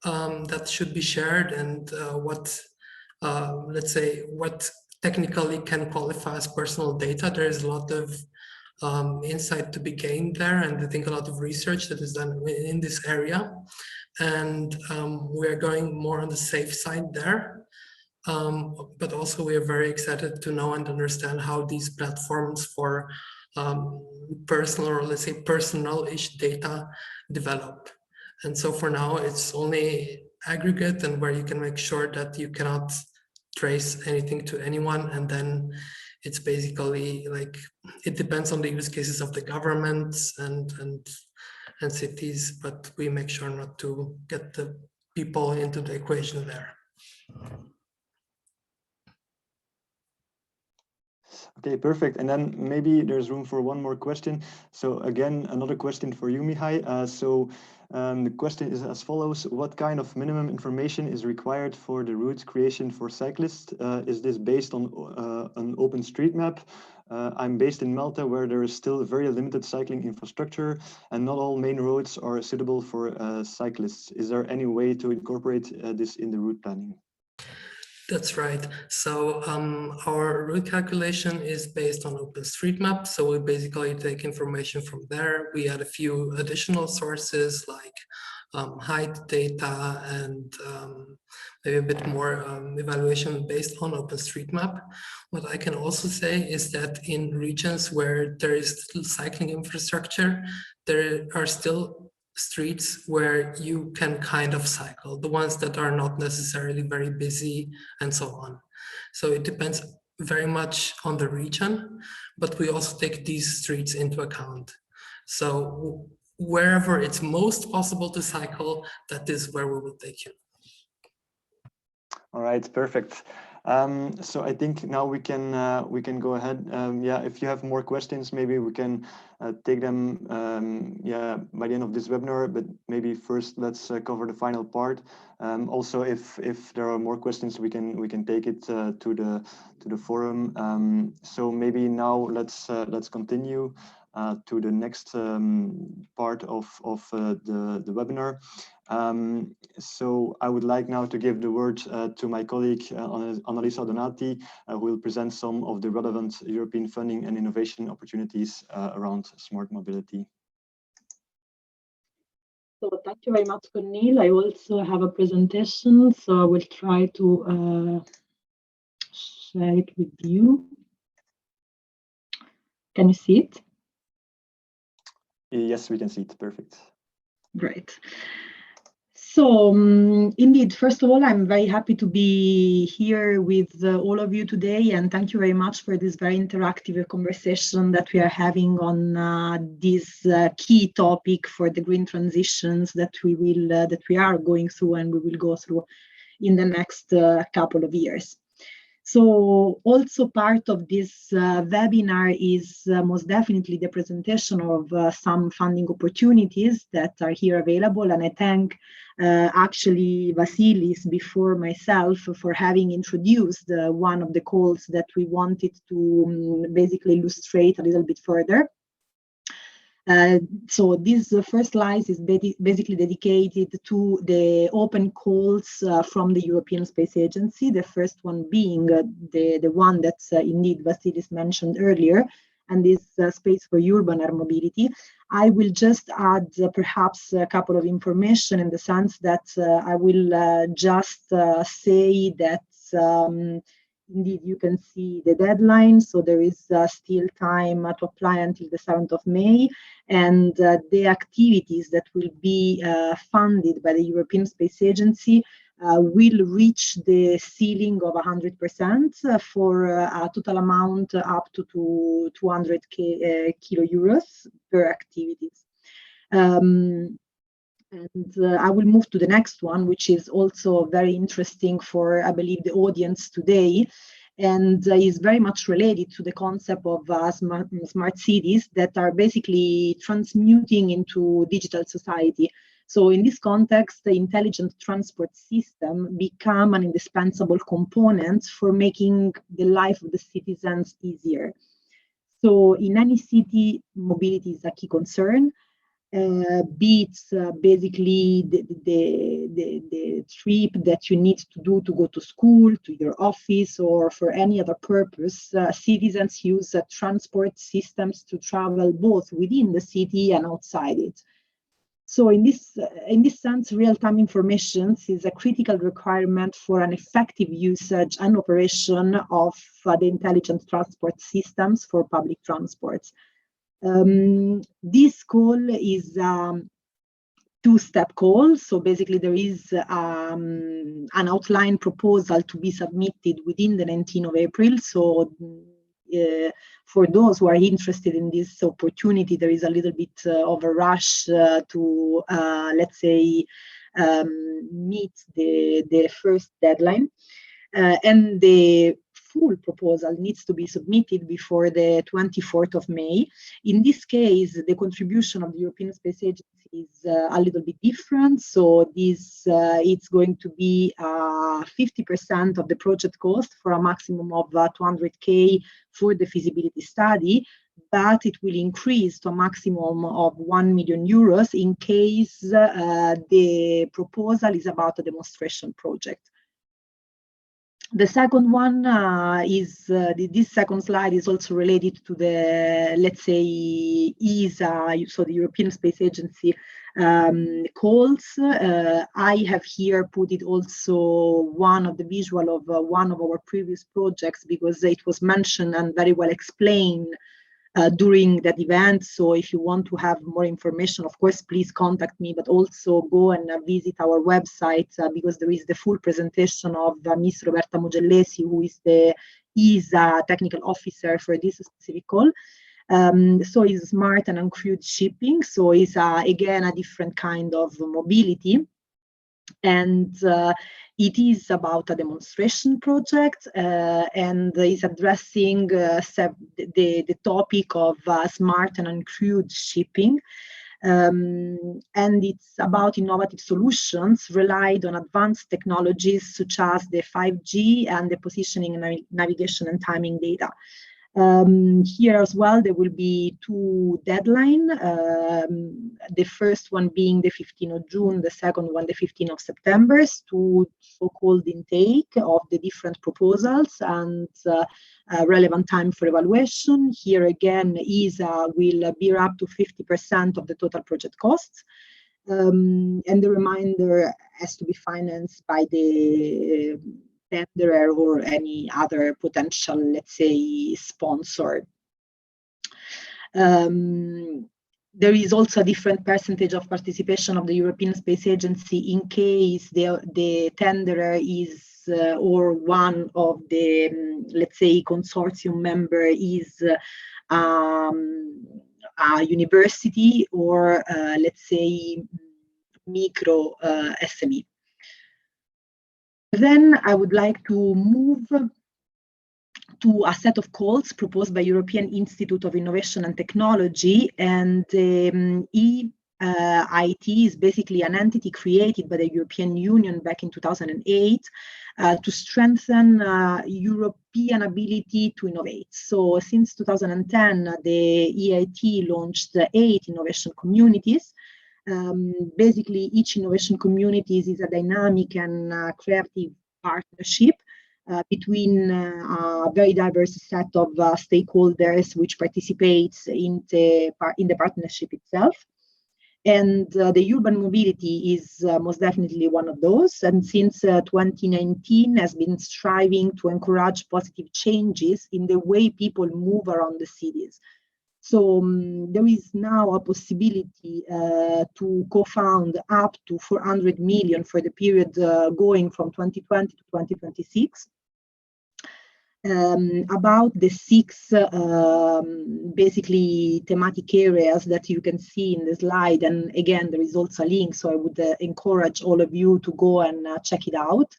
that should be shared and what, let's say, what technically can qualify as personal data. There is a lot of insight to be gained there, and I think a lot of research that is done in this area. And we're going more on the safe side there. But also we are very excited to know and understand how these platforms for personal, or let's say personal-ish data develop. And so for now, it's only aggregate, and where you can make sure that you cannot trace anything to anyone. And then it's basically like, it depends on the use cases of the governments and cities, but we make sure not to get the people into the equation there. Okay, perfect. And then maybe there's room for one more question. So again, another question for you, Mihai. The question is as follows: what kind of minimum information is required for the route creation for cyclists? Is this based on an OpenStreetMap? I'm based in Malta, where there is still very limited cycling infrastructure, and not all main roads are suitable for cyclists. Is there any way to incorporate this in the route planning? That's right. So our route calculation is based on OpenStreetMap. So we basically take information from there. We add a few additional sources like height data and maybe a bit more evaluation based on OpenStreetMap. What I can also say is that in regions where there is cycling infrastructure, there are still streets where you can kind of cycle, the ones that are not necessarily very busy and so on. So it depends very much on the region, but we also take these streets into account. So wherever it's most possible to cycle, that is where we will take you. All right, perfect. So I think now we can go ahead. Yeah, if you have more questions, maybe we can take them by the end of this webinar. But maybe first let's cover the final part. Also, if there are more questions, we can take it to the forum. So maybe now let's continue to the next part of the webinar. So I would like now to give the word to my colleague Alessia Donati, who will present some of the relevant European funding and innovation opportunities around smart mobility. So thank you very much, Cornel. I also have a presentation, so I will try to share it with you. Can you see it? Yes, we can see it. Perfect. Great. So indeed, first of all, I'm very happy to be here with all of you today, and thank you very much for this very interactive conversation that we are having on this key topic for the green transitions that we are going through and we will go through in the next couple of years. So also part of this webinar is most definitely the presentation of some funding opportunities that are here available. And I thank actually Vasilis before myself for having introduced one of the calls that we wanted to basically illustrate a little bit further. So this first slide is basically dedicated to the open calls from the European Space Agency, the first one being the one that indeed Vasilis mentioned earlier, and this Space for Urban Air Mobility. I will just add perhaps a couple of information in the sense that I will just say that indeed, you can see the deadline, so there is still time to apply until the 7th of May, and the activities that will be funded by the European Space Agency will reach the ceiling of 100% for a total amount up to 200 kilo euros per activities. And I will move to the next one, which is also very interesting for, I believe, the audience today, and is very much related to the concept of smart cities that are basically transmuting into digital society. So in this context, the intelligent transport system become an indispensable component for making the life of the citizens easier. So in any city, mobility is a key concern. Be it basically the trip that you need to do to go to school, to your office, or for any other purpose, citizens use transport systems to travel both within the city and outside it. So in this sense, real-time information is a critical requirement for an effective usage and operation of the intelligent transport systems for public transports. This call is a two-step call. So basically there is an outline proposal to be submitted within the 19th of April. So for those who are interested in this opportunity, there is a little bit of a rush to, let's say, meet the first deadline. And the full proposal needs to be submitted before the 24th of May. In this case, the contribution of the European Space Agency is a little bit different. So this it's going to be 50% of the project cost for a maximum of 200K for the feasibility study, but it will increase to a maximum of 1 million euros in case the proposal is about a demonstration project. The second one is, this second slide is also related to the, let's say, ESA, so the European Space Agency calls. I have here put it also one of the visual of one of our previous projects because it was mentioned and very well explained during that event. So if you want to have more information, of course, please contact me, but also go and visit our website because there is the full presentation of Ms. Roberta Mugellesi, who is the ESA technical officer for this specific call. So it's smart and uncrewed shipping. So it's again a different kind of mobility. And it is about a demonstration project and is addressing the topic of smart and uncrewed shipping. And it's about innovative solutions relied on advanced technologies such as the 5G and the positioning and navigation and timing data. Here as well, there will be two deadlines. The first one being the 15th of June, the second one the 15th of September, to so-called intake of the different proposals and relevant time for evaluation. Here again, ESA will bear up to 50% of the total project costs. And the remainder has to be financed by the tenderer or any other potential, let's say, sponsor. There is also a different percentage of participation of the European Space Agency in case the tenderer is or one of the, let's say, consortium member is a university or, let's say, micro SME. Then I would like to move to a set of calls proposed by European Institute of Innovation and Technology, and EIT is basically an entity created by the European Union back in 2008 to strengthen European ability to innovate. So since 2010, the EIT launched 8 innovation communities. Basically, each innovation community is a dynamic and creative partnership between a very diverse set of stakeholders which participates in the partnership itself. And the urban mobility is most definitely one of those. And since 2019 has been striving to encourage positive changes in the way people move around the cities. So there is now a possibility to co-found up to 400 million for the period going from 2020 to 2026. About the 6 basically thematic areas that you can see in the slide, and again there is also a link, so I would encourage all of you to go and check it out.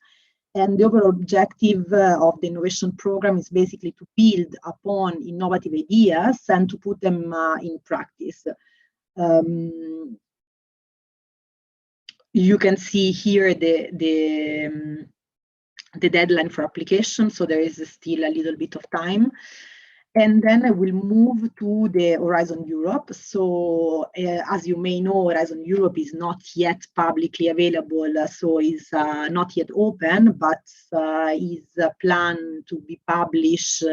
And the overall objective of the innovation program is basically to build upon innovative ideas and to put them in practice. You can see here the deadline for application, so there is still a little bit of time. And then I will move to the Horizon Europe. So as you may know, Horizon Europe is not yet publicly available, so is not yet open, but is planned to be published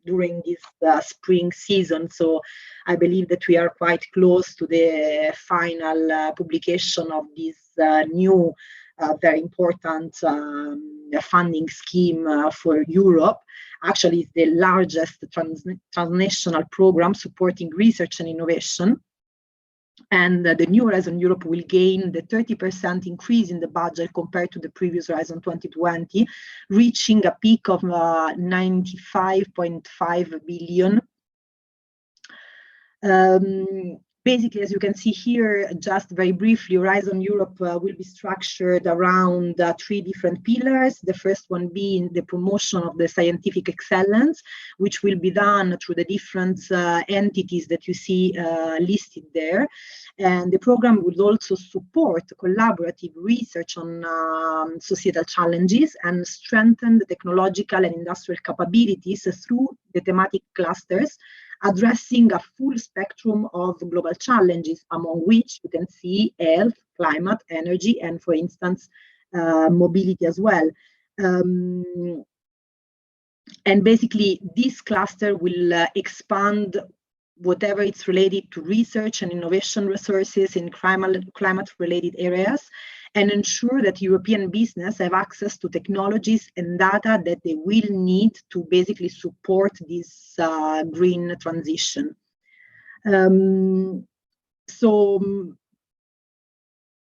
during this spring season. So I believe that we are quite close to the final publication of this new very important funding scheme for Europe. Actually, it's the largest transnational program supporting research and innovation. And the new Horizon Europe will gain the 30% increase in the budget compared to the previous Horizon 2020, reaching a peak of 95.5 billion. Basically, as you can see here, just very briefly, Horizon Europe will be structured around 3 different pillars. The first one being the promotion of the scientific excellence, which will be done through the different entities that you see listed there. And the program will also support collaborative research on societal challenges and strengthen the technological and industrial capabilities through the thematic clusters, addressing a full spectrum of global challenges, among which you can see health, climate, energy, and for instance, mobility as well. And basically, this cluster will expand whatever it's related to research and innovation resources in climate-related areas, and ensure that European business have access to technologies and data that they will need to basically support this green transition. So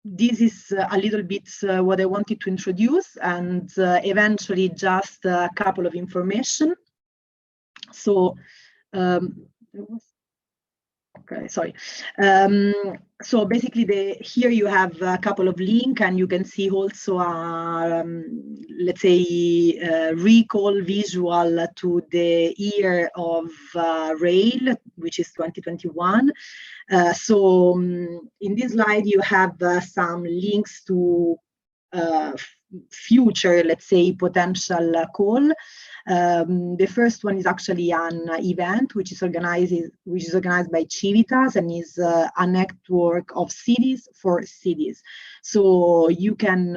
this is a little bit what I wanted to introduce, and eventually just a couple of information. So okay, sorry. So basically, here you have a couple of links, and you can see also, let's say, recall visual to the year of rail, which is 2021. So in this slide, you have some links to future, let's say, potential call. The first one is actually an event which is organized by Civitas and is a network of cities for cities. So you can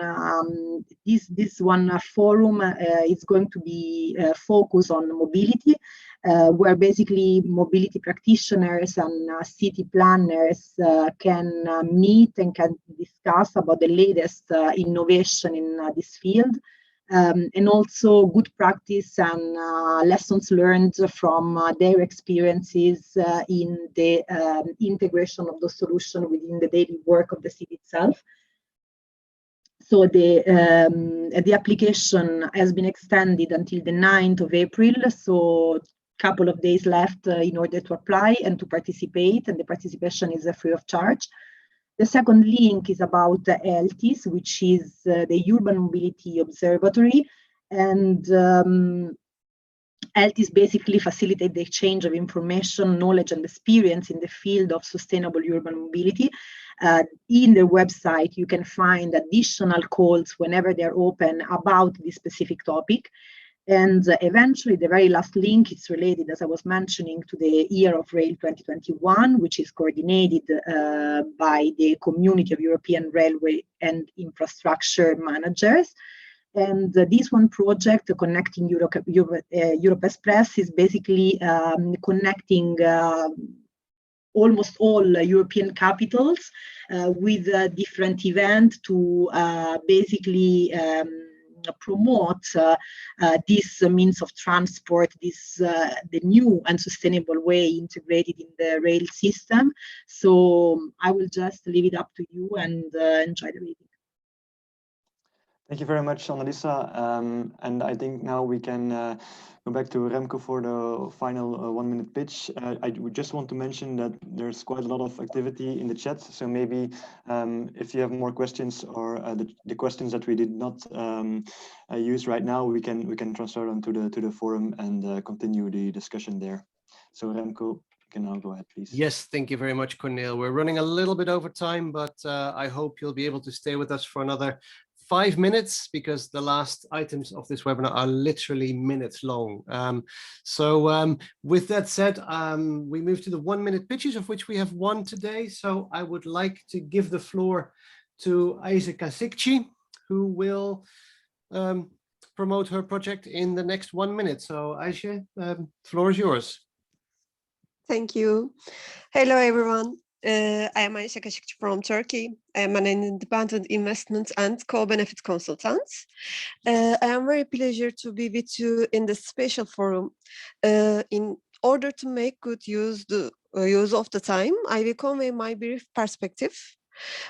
this one forum is going to be focused on mobility, where basically mobility practitioners and city planners can meet and can discuss about the latest innovation in this field. And also good practice and lessons learned from their experiences in the integration of the solution within the daily work of the city itself. So the application has been extended until the 9th of April, so a couple of days left in order to apply and to participate, and the participation is free of charge. The second link is about ELTIS, which is the Urban Mobility Observatory, and ELTIS basically facilitates the exchange of information, knowledge, and experience in the field of sustainable urban mobility. In their website, you can find additional calls whenever they're open about this specific topic. And eventually, the very last link is related, as I was mentioning, to the Year of Rail 2021, which is coordinated by the Community of European Railway and Infrastructure Managers. And this one project, Connecting Europe Express, is basically connecting almost all European capitals with a different event to basically promote this means of transport, the new and sustainable way integrated in the rail system. So I will just leave it up to you and enjoy the reading. Thank you very much, Annalisa. And I think now we can go back to Remco for the final 1-minute pitch. I would just want to mention that there's quite a lot of activity in the chat. So maybe if you have more questions or the questions that we did not use right now, we can transfer them to the forum and continue the discussion there. So Remco, you can now go ahead, please. Yes, thank you very much, Cornel. We're running a little bit over time, but I hope you'll be able to stay with us for another 5 minutes, because the last items of this webinar are literally minutes long. With that said, we move to the 1-minute pitches, of which we have one today. So I would like to give the floor to Aisha Kasikci, who will promote her project in the next 1 minute. So Aisha, the floor is yours. Thank you. Hello, everyone. I am Alessia Venarini from Turkey. I am an independent investment and co-benefit consultant. I am very pleased to be with you in this special forum. In order to make good use of the time, I will convey my brief perspective.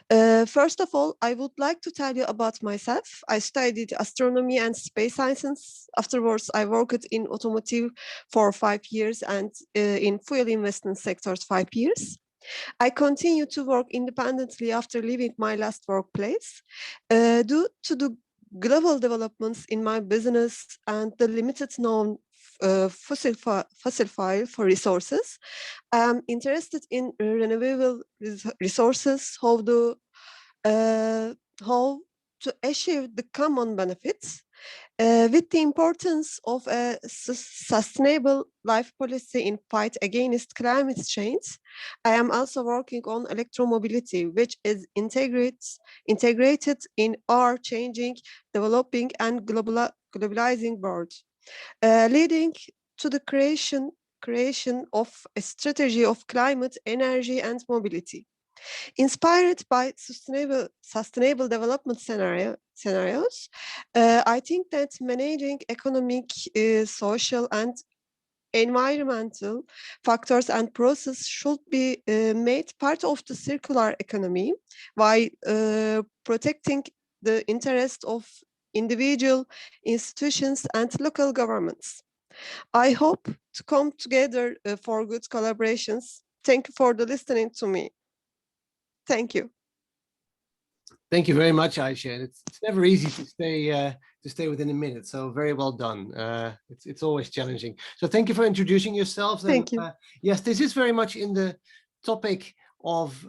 First of all, I would like to tell you about myself. I studied astronomy and space sciences. Afterwards, I worked in automotive for 5 years and in fuel investment sectors 5 years. I continue to work independently after leaving my last workplace. Due to the global developments in my business and the limited known fossil fuel for resources, I am interested in renewable resources, how to achieve the common benefits. With the importance of a sustainable life policy in fight against climate change, I am also working on electromobility, which is integrated in our changing, developing, and globalizing world, leading to the creation of a strategy of climate, energy, and mobility. Inspired by sustainable development scenarios, I think that managing economic, social, and environmental factors and process should be made part of the circular economy while protecting the interest of individual institutions and local governments. I hope to come together for good collaborations. Thank you for listening to me. Thank you. Thank you very much, Aisha. It's never easy to stay within a minute, so very well done. It's always challenging. So thank you for introducing yourselves. Thank you. Yes, this is very much in the topic of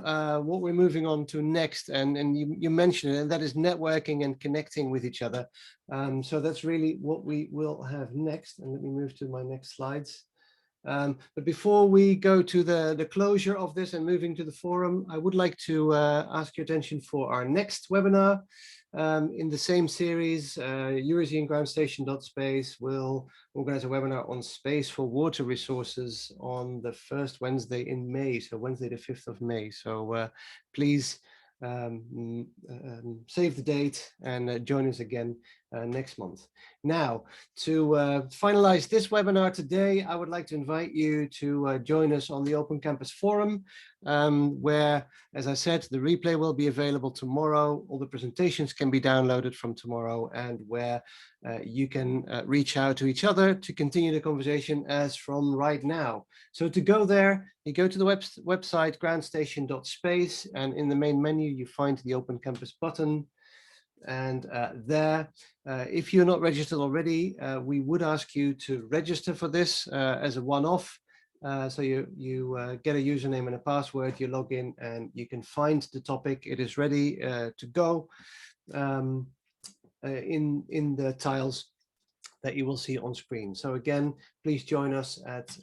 what we're moving on to next, and you mentioned it, and that is networking and connecting with each other. So that's really what we will have next. And let me move to my next slides. But before we go to the closure of this and moving to the forum, I would like to ask your attention for our next webinar, in the same series, Eurisy and Groundstation.Space will organize a webinar on space for water resources on the first Wednesday in May, so Wednesday the 5th of May. So please save the date and join us again next month. Now, to finalize this webinar today, I would like to invite you to join us on the Open Campus Forum, where, as I said, the replay will be available tomorrow. All the presentations can be downloaded from tomorrow, and where you can reach out to each other to continue the conversation as from right now. So to go there, you go to the website Groundstation.Space, and in the main menu you find the Open Campus button. And there, if you're not registered already, we would ask you to register for this as a one-off. So you get a username and a password, you log in, and you can find the topic. It is ready to go in the tiles that you will see on screen. So again, please join us at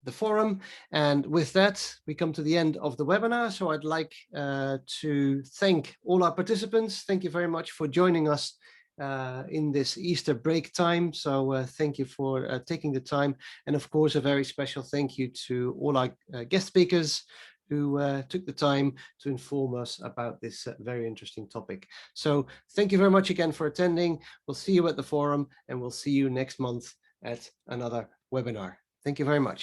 the forum. And with that, we come to the end of the webinar. So I'd like to thank all our participants. Thank you very much for joining us in this Easter break time. So thank you for taking the time. And of course, a very special thank you to all our guest speakers who took the time to inform us about this very interesting topic. So thank you very much again for attending. We'll see you at the forum, and we'll see you next month at another webinar. Thank you very much.